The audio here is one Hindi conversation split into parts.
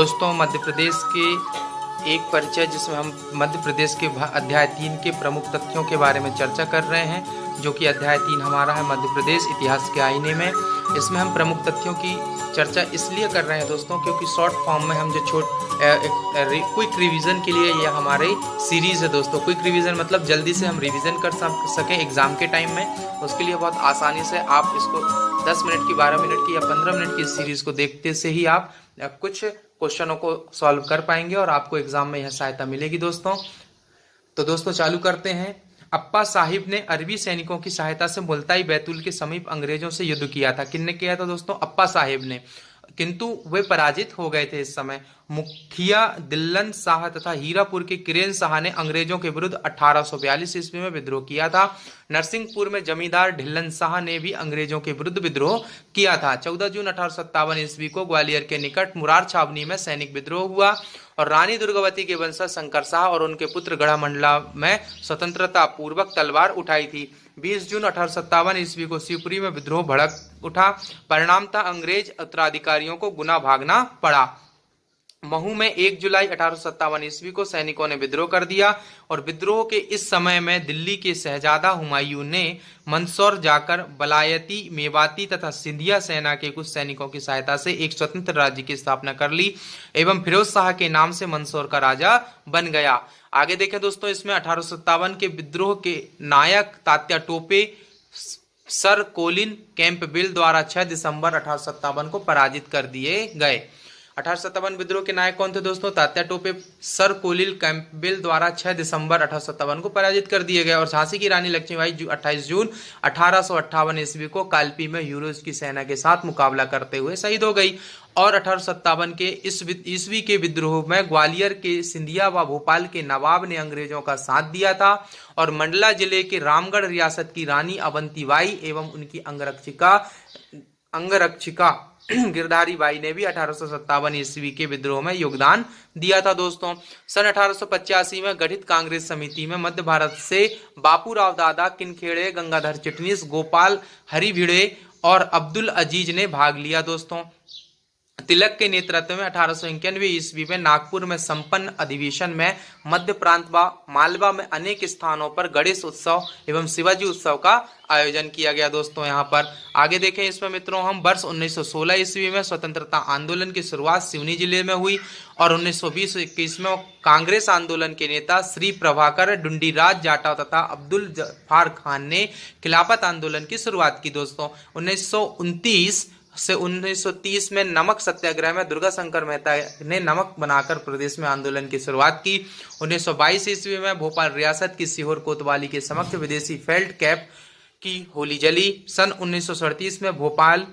दोस्तों मध्य प्रदेश के एक परिचय जिसमें हम मध्य प्रदेश के अध्याय 3 के प्रमुख तथ्यों के बारे में चर्चा कर रहे हैं, जो कि अध्याय 3 हमारा है मध्य प्रदेश इतिहास के आईने में। इसमें हम प्रमुख तथ्यों की चर्चा इसलिए कर रहे हैं दोस्तों क्योंकि शॉर्ट फॉर्म में हम जो क्विक रिवीजन के लिए यह हमारे सीरीज़ है दोस्तों। क्विक रिवीजन मतलब जल्दी से हम रिवीजन कर सकें एग्ज़ाम के टाइम में, उसके लिए बहुत आसानी से आप इसको 10 मिनट की, 12 मिनट की या 15 मिनट की सीरीज़ को देखते से ही आप कुछ क्वेश्चनों को सॉल्व कर पाएंगे और आपको एग्जाम में यह सहायता मिलेगी दोस्तों। तो दोस्तों चालू करते हैं। अप्पा साहिब ने अरबी सैनिकों की सहायता से मुल्ताई बैतूल के समीप अंग्रेजों से युद्ध किया था। किसने किया था दोस्तों? अप्पा साहिब ने, किंतु वे पराजित हो गए थे। इस समय मुखिया दिल्लन शाह तथा हीरापुर के किरेन शाह ने अंग्रेजों के विरुद्ध 1842 ईस्वी में विद्रोह किया था। नरसिंहपुर में जमींदार ढिल्लन शाह ने भी अंग्रेजों के विरुद्ध विद्रोह किया था। 14 जून 1857 ईस्वी को ग्वालियर के निकट मुरार छावनी में सैनिक विद्रोह हुआ और रानी दुर्गावती के वंशज शंकर शाह और उनके पुत्र गढ़ामंडला में स्वतंत्रता पूर्वक तलवार उठाई थी। 20 जून 1857 ईस्वी को शिवपुरी में विद्रोह भड़क उठा। परिणामतः अंग्रेज उत्तराधिकारियों को गुना भागना पड़ा। महू में 1 जुलाई 1857 ईस्वी को सैनिकों ने विद्रोह कर दिया और विद्रोह के इस समय में दिल्ली के शहजादा हुमायूं ने मंदसौर जाकर बलायती, मेवाती तथा सिंधिया सेना के कुछ सैनिकों की सहायता से एक स्वतंत्र राज्य की स्थापना कर ली एवं फिरोज शाह के नाम से मंदसौर का राजा बन गया। आगे देखें दोस्तों, इसमें 1857 के विद्रोह के नायक Tatya Tope sir Colin Campbell द्वारा 6 दिसंबर 1857 को पराजित कर दिए गए। 1857 विद्रोह के नायक कौन थे दोस्तों? Tatya Tope sir Colin Campbell द्वारा 6 दिसंबर 1857 को पराजित कर दिए गए। और झांसी की रानी लक्ष्मीबाई 28 जून 1858 ईस्वी को कालपी में यूरोज की सेना के साथ मुकाबला करते हुए शहीद हो गई। और 1857 के ईस्वी के विद्रोह में ग्वालियर के सिंधिया व भोपाल के नवाब ने अंग्रेजों का साथ दिया था और मंडला जिले के रामगढ़ रियासत की रानी अवंतीबाई एवं उनकी अंगरक्षिका गिरधारी बाई ने भी 1857 ईस्वी के विद्रोह में योगदान दिया था दोस्तों। सन 1885 में गठित कांग्रेस समिति में मध्य भारत से बापूराव दादा, किनखेड़े, गंगाधर चिटनीस, गोपाल हरि भिड़े और अब्दुल अजीज ने भाग लिया दोस्तों। तिलक के नेतृत्व में 1891 ईस्वी में नागपुर में संपन्न अधिवेशन में मध्य प्रांत व मालवा में अनेक स्थानों पर गणेश उत्सव एवं शिवाजी उत्सव का आयोजन किया गया दोस्तों। यहाँ पर आगे देखें, इसमें मित्रों हम वर्ष 1916 ईस्वी में स्वतंत्रता आंदोलन की शुरुआत सिवनी जिले में हुई और 1920-21 में कांग्रेस आंदोलन के नेता श्री प्रभाकर, डुंडीराज जाटव तथा अब्दुल जफार खान ने खिलाफत आंदोलन की शुरुआत की दोस्तों। 1929 से 1930 में नमक सत्याग्रह में दुर्गा शंकर मेहता ने नमक बनाकर प्रदेश में आंदोलन की शुरुआत की। 1922 ईस्वी में भोपाल रियासत की सीहोर कोतवाली के समक्ष विदेशी फेल्ट कैप की होली जली। सन 1937 में भोपाल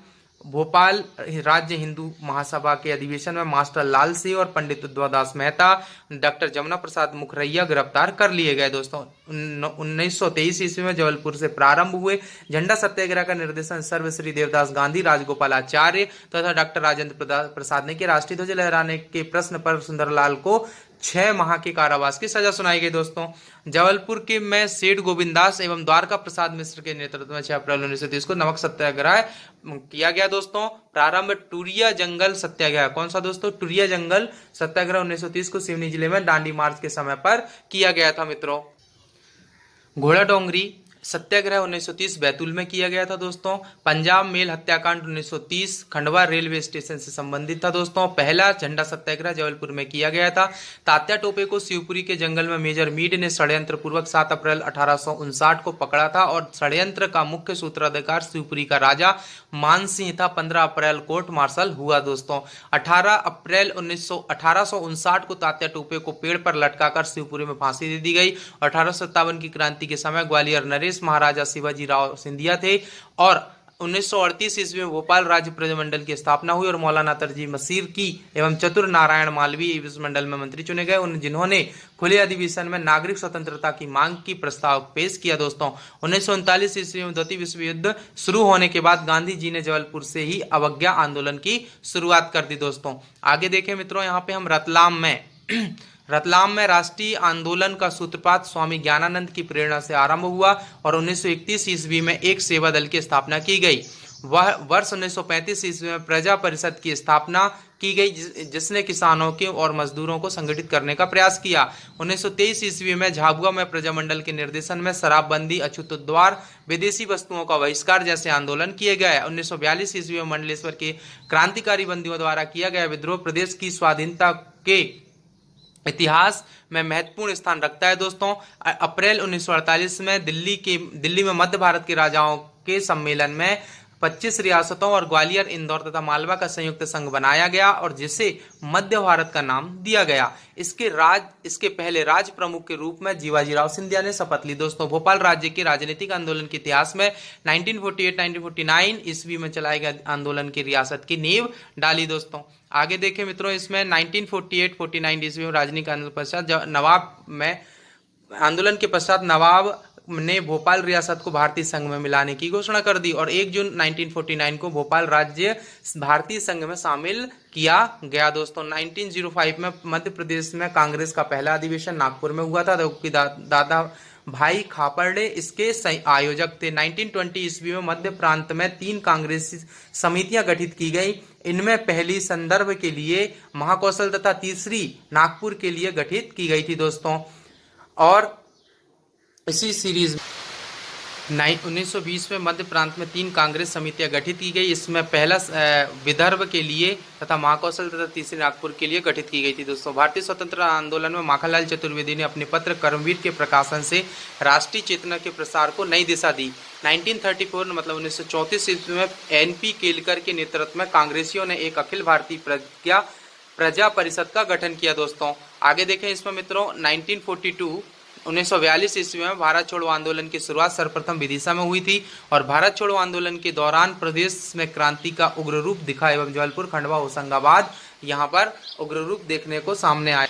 राज्य हिंदू महासभा के अधिवेशन में मास्टर लाल सिंह और पंडित उद्धवदास मेहता, डॉक्टर जमुना प्रसाद मुखरैया गिरफ्तार कर लिए गए दोस्तों। 1923 ईस्वी में जबलपुर से प्रारंभ हुए झंडा सत्याग्रह का निर्देशन सर्वश्री देवदास गांधी, राजगोपालाचार्य तथा डॉक्टर राजेंद्र प्रसाद ने किया। राष्ट्रीय ध्वज लहराने के प्रश्न पर सुंदरलाल को 6 माह के कारावास की सजा सुनाई गई दोस्तों। जबलपुर के में सेठ गोविंदास एवं द्वारका प्रसाद मिश्र के नेतृत्व में 6 अप्रैल 1930 को नमक सत्याग्रह किया गया दोस्तों। प्रारंभ टूरिया जंगल सत्याग्रह, कौन सा दोस्तों? टूरिया जंगल सत्याग्रह 1930 को सिवनी जिले में दांडी मार्च के समय पर किया गया था मित्रों। घोड़ा डोंगरी सत्याग्रह 1930 बैतूल में किया गया था दोस्तों। पंजाब मेल हत्याकांड 1930 खंडवा रेलवे स्टेशन से संबंधित था दोस्तों। पहला झंडा सत्याग्रह जबलपुर में किया गया था। तात्या टोपे को शिवपुरी के जंगल में मेजर मीड ने षड्यंत्र पूर्वक 7 अप्रैल 1859 को पकड़ा था और षड्यंत्र का मुख्य सूत्रधार शिवपुरी का राजा मानसिंह था। 15 अप्रैल कोर्ट मार्शल हुआ दोस्तों। 18 अप्रैल 1859 को तात्या टोपे को पेड़ पर लटकाकर शिवपुरी में फांसी दे दी गई। 1857 की क्रांति के समय ग्वालियर नरेश महाराजा शिवाजी राव सिंधिया थे और 1938 ईस्वी में भोपाल राज्य प्रजामंडल की स्थापना हुई और मौलाना तरजी मसीर की एवं चतुर नारायण मालवीय इस मंडल में मंत्री चुने गए, जिन्होंने खुले अधिवेशन में नागरिक स्वतंत्रता की मांग की प्रस्ताव पेश किया दोस्तों। 1939 ईस्वी में द्वितीय विश्व युद्ध शुरू होने के बाद गांधी जी ने जबलपुर से ही अवज्ञा आंदोलन की शुरुआत कर दी दोस्तों। आगे देखें मित्रों, यहाँ पे हम रतलाम में राष्ट्रीय आंदोलन का सूत्रपात स्वामी ज्ञानानंद की प्रेरणा से आरंभ हुआ और 1931 ईस्वी में एक सेवा दल की स्थापना की गई। वह वर्ष 1935 ईस्वी में प्रजा परिषद की स्थापना की गई, जिसने किसानों के और मजदूरों को संगठित करने का प्रयास किया। 1923 ईस्वी में झाबुआ में प्रजामंडल के निर्देशन में शराबबंदी, अछूतोद्वार, विदेशी वस्तुओं का बहिष्कार जैसे आंदोलन किए गए। 1942 ईस्वी में मंडलेश्वर के क्रांतिकारी बंदियों द्वारा किया गया विद्रोह प्रदेश की स्वाधीनता के इतिहास में महत्वपूर्ण स्थान रखता है दोस्तों। अप्रैल 1948 में दिल्ली में मध्य भारत के राजाओं के सम्मेलन में 25 रियासतों और ग्वालियर, इंदौर तथा मालवा का संयुक्त संघ बनाया गया और जिसे मध्य भारत का नाम दिया गया। इसके पहले राज प्रमुख के रूप में जीवाजीराव सिंधिया ने शपथ ली दोस्तों। भोपाल राज्य के राजनीतिक आंदोलन के इतिहास में 1948-1949 ईस्वी में चलाए गए आंदोलन की रियासत की नींव डाली दोस्तों। आगे देखें मित्रों, इसमें 1948-49 ईस्वी में राजनीतिक आंदोलन पश्चात नवाब ने भोपाल रियासत को भारतीय संघ में मिलाने की घोषणा कर दी और 1 जून 1949 को भोपाल राज्य भारतीय संघ में शामिल किया गया दोस्तों। 1905 में मध्य प्रदेश में कांग्रेस का पहला अधिवेशन नागपुर में हुआ था, जबकि दादा भाई खापर्डे इसके आयोजक थे। 1920 ईस्वी में मध्य प्रांत में 3 कांग्रेसी समितियां गठित की गई। इनमें पहली संदर्भ के लिए महाकौशल तथा तीसरी नागपुर के लिए गठित की गई थी दोस्तों। और इसी सीरीज 1920 में मध्य प्रांत में 3 कांग्रेस समितियां गठित की गई। इसमें पहला विदर्भ के लिए तथा महाकौशल तथा तीसरी नागपुर के लिए गठित की गई थी दोस्तों। भारतीय स्वतंत्रता आंदोलन में माखनलाल चतुर्वेदी ने अपने पत्र कर्मवीर के प्रकाशन से राष्ट्रीय चेतना के प्रसार को नई दिशा दी। 1934 मतलब 1934 ईस्वी में NP केलकर के नेतृत्व में कांग्रेसियों ने एक अखिल भारतीय प्रजा परिषद का गठन किया दोस्तों। आगे देखें इसमें मित्रों, 1942 ईस्वी में भारत छोड़ो आंदोलन की शुरुआत सर्वप्रथम विदिशा में हुई थी और भारत छोड़ो आंदोलन के दौरान प्रदेश में क्रांति का उग्र रूप दिखा एवं जबलपुर, खंडवा, होशंगाबाद यहाँ पर उग्र रूप देखने को सामने आया।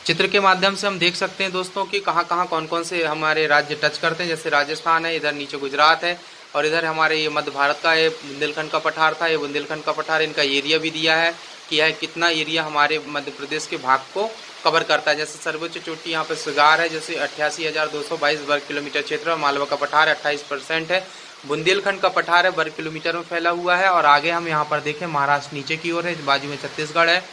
चित्र के माध्यम से हम देख सकते हैं दोस्तों कि कहाँ कौन कौन से हमारे राज्य टच करते हैं। जैसे राजस्थान है, इधर नीचे गुजरात है और इधर हमारे ये मध्य भारत का ये बुंदेलखंड का पठार था। ये बुंदेलखंड का पठार, इनका एरिया भी दिया है कि यह कितना एरिया हमारे मध्य प्रदेश के भाग को कवर करता है। जैसे सर्वोच्च चोटी यहाँ पे सुगार है, जैसे 88,222 वर्ग किलोमीटर क्षेत्र। मालवा का पठार 28% है। बुंदेलखंड का पठार है वर्ग किलोमीटर में फैला हुआ है। और आगे हम यहाँ पर देखें, महाराष्ट्र नीचे की ओर है, बाजू में छत्तीसगढ़ है।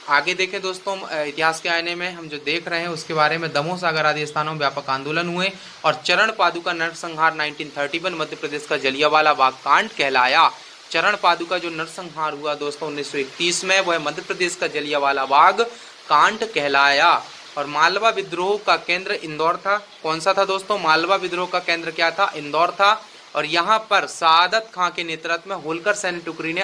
आगे देखें दोस्तों, इतिहास के आईने में हम जो देख रहे हैं उसके बारे में, दमोह, सागर आदि स्थानों में व्यापक आंदोलन हुए और चरण पादुका नरसंहार 1931 मध्य प्रदेश का जलियांवाला बाग कांड कहलाया। चरण पादुका जो नरसंहार हुआ दोस्तों 1931 में, वह मध्य प्रदेश का जलियांवाला बाग कांड कहलाया। और मालवा विद्रोह का केंद्र इंदौर था। कौन सा था दोस्तों? मालवा विद्रोह का केंद्र क्या था? इंदौर था। और यहाँ पर सादत खां के नेतृत्व में होलकर सैन्य टुकड़ी ने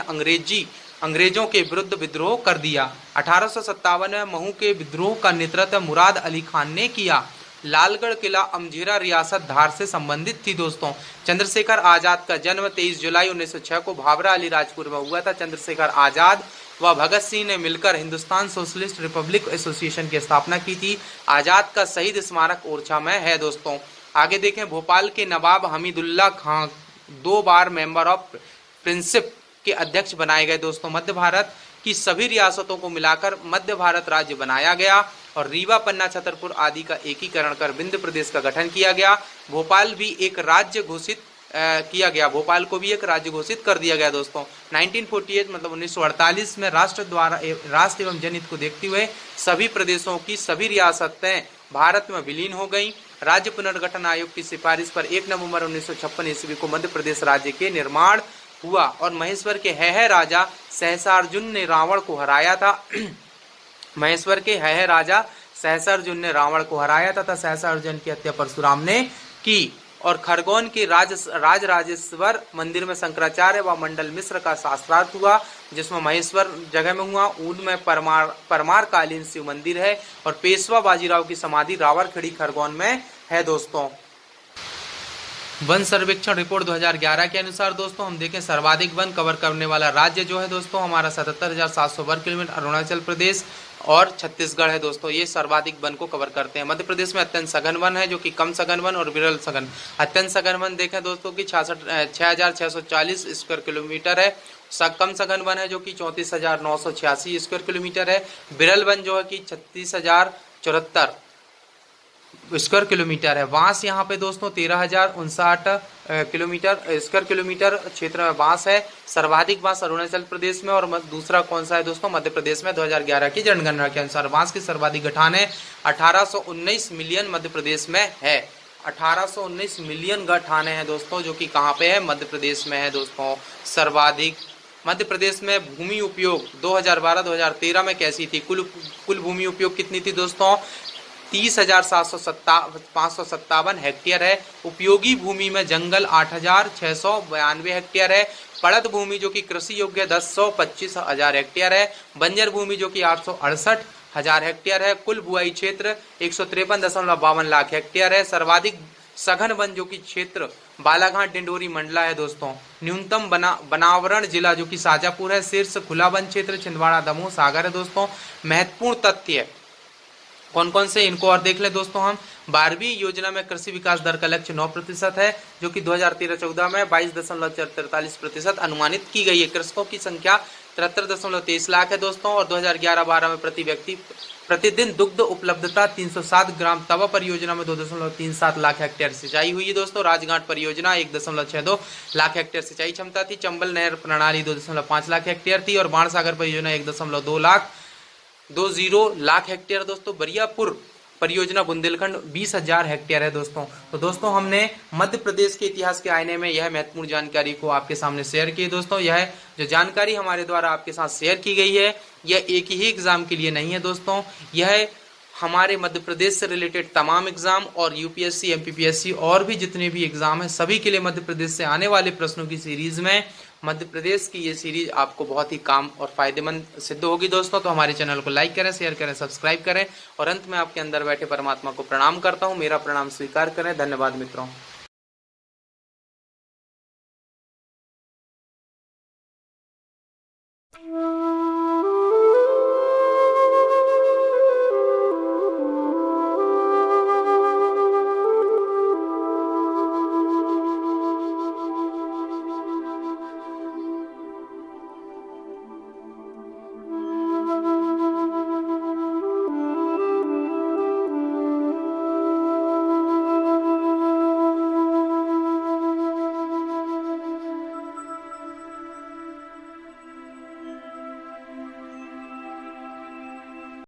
अंग्रेजों के विरुद्ध विद्रोह कर दिया। 1857 में महू के विद्रोह का नेतृत्व मुराद अली खान ने किया। लालगढ़ किला अमझेरा रियासत धार से संबंधित थी दोस्तों। चंद्रशेखर आजाद का जन्म 23 जुलाई 1906 को भाभरा अलीराजपुर में हुआ था। चंद्रशेखर आजाद व भगत सिंह ने मिलकर हिंदुस्तान सोशलिस्ट रिपब्लिक एसोसिएशन की स्थापना की थी। आजाद का शहीद स्मारक ओरछा में है दोस्तों। आगे देखें, भोपाल के नवाब हमीदुल्ला खां 2 बार मेंबर ऑफ प्रिंसिप के अध्यक्ष बनाए गए दोस्तों। मध्य भारत की सभी रियासतों को मिलाकर मध्य भारत राज्य बनाया गया और रीवा, पन्ना, छतरपुर आदि का एकीकरण कर विंध्य प्रदेश का गठन किया गया। भोपाल भी एक राज्य घोषित किया गया। भोपाल को भी एक राज्य घोषित कर दिया गया दोस्तों। 1948 मतलब 1948 में राष्ट्र एवं जनहित को देखते हुए सभी प्रदेशों की सभी रियासतें भारत में विलीन हो गईं। राज्य पुनर्गठन आयोग की सिफारिश पर 1 नवंबर 1956 ईस्वी को मध्य प्रदेश राज्य के निर्माण हुआ और महेश्वर के है राजा सहसार्जुन ने रावण को हराया था। महेश्वर के है राजा सहसार्जुन ने रावण को हराया तथा सहसार्जुन की हत्या परशुराम ने की। और खरगोन के राजराजेश्वर मंदिर में शंकराचार्य व मंडल मिश्र का शास्त्रार्थ हुआ, जिसमें महेश्वर जगह में हुआ। ऊन में परमार कालीन शिव मंदिर है और पेशवा बाजीराव की समाधि रावरखेड़ी खरगोन में है दोस्तों। वन सर्वेक्षण रिपोर्ट 2011 के अनुसार दोस्तों हम देखें, सर्वाधिक वन कवर करने वाला राज्य जो है दोस्तों हमारा 77,700 वर्ग किलोमीटर अरुणाचल प्रदेश और छत्तीसगढ़ है दोस्तों। ये सर्वाधिक वन को कवर करते हैं। मध्य प्रदेश में अत्यंत सघन वन है, जो कि कम सघन वन और विरल सघन। अत्यंत सघन वन देखें दोस्तों कि 6,640 स्क्वायर किलोमीटर है। कम सघन वन है जो कि 34,986 स्क्वायर किलोमीटर है। विरल वन जो है कि 36,074 स्क्वायर किलोमीटर है। बांस यहाँ पे दोस्तों 13,059 किलोमीटर स्क्वायर किलोमीटर क्षेत्र में बांस है। सर्वाधिक बांस अरुणाचल प्रदेश में और दूसरा कौन सा है दोस्तों, मध्य प्रदेश में। 2011 की जनगणना के अनुसार बांस की सर्वाधिक गठान है 1819 मिलियन मध्य प्रदेश में है। 1819 मिलियन गठाने हैं दोस्तों, जो कि कहाँ पे है, मध्य प्रदेश में है दोस्तों सर्वाधिक। मध्य प्रदेश में भूमि उपयोग 2012-2013 में कैसी थी, कुल भूमि उपयोग कितनी थी दोस्तों, 30,557 हेक्टेयर है। उपयोगी भूमि में जंगल 8,692 हेक्टेयर है। पड़त भूमि जो कि कृषि योग्य 10,25,000 हेक्टेयर है। बंजर भूमि जो कि 868,000 हेक्टेयर है। कुल बुआई क्षेत्र 153.52 लाख हेक्टेयर है। सर्वाधिक सघन वन जो कि क्षेत्र बालाघाट डिंडोरी मंडला है दोस्तों। न्यूनतम बनावरण जिला जो कि शाजापुर है। शीर्ष खुला वन क्षेत्र छिंदवाड़ा दमोह सागर है दोस्तों। महत्वपूर्ण तथ्य कौन कौन से, इनको और देख ले दोस्तों हम। 12वीं योजना में कृषि विकास दर का लक्ष्य 9% है, जो कि 2013-14 में 22.43% अनुमानित की गई है। कृषकों की संख्या 73.23 लाख है दोस्तों। और 2011-12 में प्रति व्यक्ति प्रतिदिन दुग्ध उपलब्धता 307 ग्राम। तवा परियोजना में 2.37 लाख हेक्टेयर सिंचाई हुई है दोस्तों। राजघाट परियोजना 1.62 लाख हेक्टेयर सिंचाई क्षमता थी। चंबल नहर प्रणाली 2.5 लाख हेक्टेयर थी। और बाणसागर परियोजना 1.20 लाख हेक्टेयर दोस्तों। बरियापुर परियोजना बुंदेलखंड 20,000 हेक्टेयर है दोस्तों। तो दोस्तों हमने मध्य प्रदेश के इतिहास के आईने में यह महत्वपूर्ण जानकारी को आपके सामने शेयर की दोस्तों। यह जो जानकारी हमारे द्वारा आपके साथ शेयर की गई है, यह एक ही एग्जाम के लिए नहीं है दोस्तों, यह हमारे मध्य प्रदेश से रिलेटेड तमाम एग्जाम और यूपीएससी, एमपीपीएससी और भी जितने भी एग्जाम हैं सभी के लिए मध्य प्रदेश से आने वाले प्रश्नों की सीरीज में मध्य प्रदेश की ये सीरीज आपको बहुत ही काम और फायदेमंद सिद्ध होगी दोस्तों। तो हमारे चैनल को लाइक करें, शेयर करें, सब्सक्राइब करें और अंत में आपके अंदर बैठे परमात्मा को प्रणाम करता हूँ। मेरा प्रणाम स्वीकार करें। धन्यवाद मित्रों।